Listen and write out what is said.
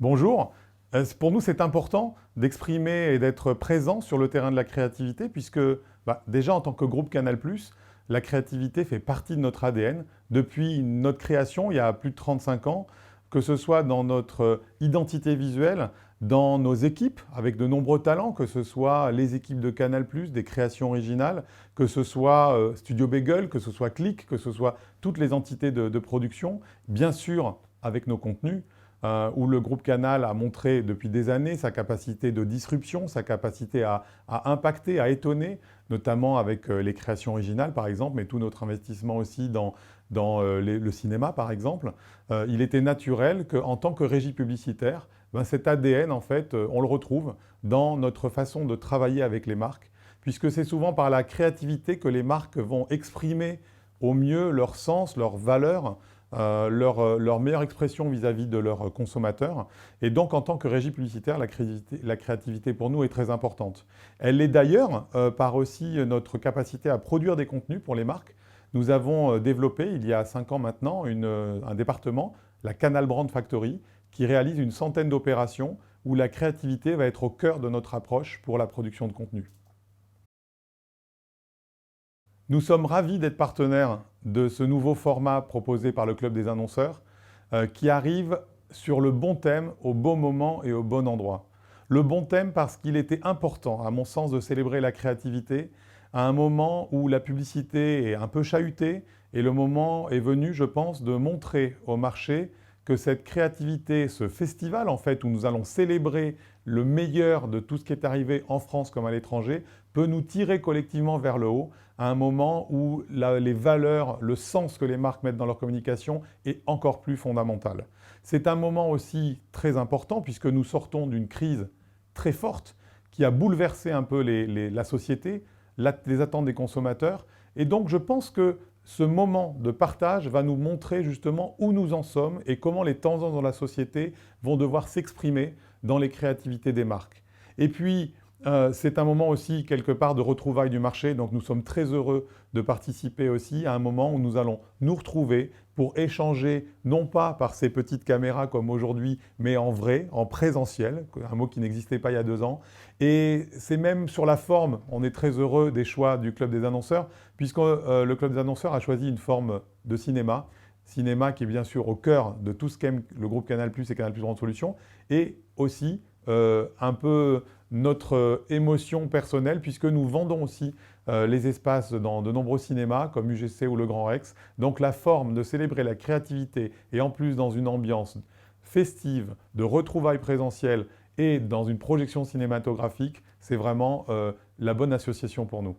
Bonjour. Pour nous, c'est important d'exprimer et d'être présent sur le terrain de la créativité puisque déjà en tant que groupe Canal+, la créativité fait partie de notre ADN depuis notre création il y a plus de 35 ans, que ce soit dans notre identité visuelle, dans nos équipes avec de nombreux talents, que ce soit les équipes de Canal+, des créations originales, que ce soit Studio Bagel, que ce soit Click, que ce soit toutes les entités de production, bien sûr avec nos contenus où le groupe Canal a montré depuis des années sa capacité de disruption, sa capacité à impacter, à étonner, notamment avec les créations originales par exemple, mais tout notre investissement aussi dans le cinéma par exemple. Il était naturel qu'en tant que régie publicitaire, cet ADN en fait, on le retrouve dans notre façon de travailler avec les marques, puisque c'est souvent par la créativité que les marques vont exprimer au mieux leur sens, leurs valeurs, leur meilleure expression vis-à-vis de leurs consommateurs. Et donc, en tant que régie publicitaire, la créativité pour nous est très importante. Elle l'est d'ailleurs par aussi notre capacité à produire des contenus pour les marques. Nous avons développé, il y a 5 ans maintenant, un département, la Canal Brand Factory, qui réalise une centaine d'opérations où la créativité va être au cœur de notre approche pour la production de contenu. Nous sommes ravis d'être partenaires de ce nouveau format proposé par le Club des annonceurs qui arrive sur le bon thème, au bon moment et au bon endroit. Le bon thème parce qu'il était important, à mon sens, de célébrer la créativité à un moment où la publicité est un peu chahutée et le moment est venu, je pense, de montrer au marché que cette créativité, ce festival en fait, où nous allons célébrer le meilleur de tout ce qui est arrivé en France comme à l'étranger, peut nous tirer collectivement vers le haut à un moment où les valeurs, le sens que les marques mettent dans leur communication est encore plus fondamental. C'est un moment aussi très important puisque nous sortons d'une crise très forte qui a bouleversé un peu la société, les attentes des consommateurs. Et donc je pense que ce moment de partage va nous montrer justement où nous en sommes et comment les tendances dans la société vont devoir s'exprimer dans les créativités des marques. Et puis, c'est un moment aussi quelque part de retrouvailles du marché, donc nous sommes très heureux de participer aussi à un moment où nous allons nous retrouver pour échanger, non pas par ces petites caméras comme aujourd'hui, mais en vrai, en présentiel, un mot qui n'existait pas il y a 2 ans. Et c'est même sur la forme, on est très heureux des choix du Club des annonceurs, puisque le Club des annonceurs a choisi une forme de cinéma, cinéma qui est bien sûr au cœur de tout ce qu'aime le groupe Canal+ et Canal+ Grande Solution, et aussi un peu notre émotion personnelle, puisque nous vendons aussi les espaces dans de nombreux cinémas, comme UGC ou le Grand Rex. Donc la forme de célébrer la créativité, et en plus dans une ambiance festive, de retrouvailles présentielles et dans une projection cinématographique, c'est vraiment la bonne association pour nous.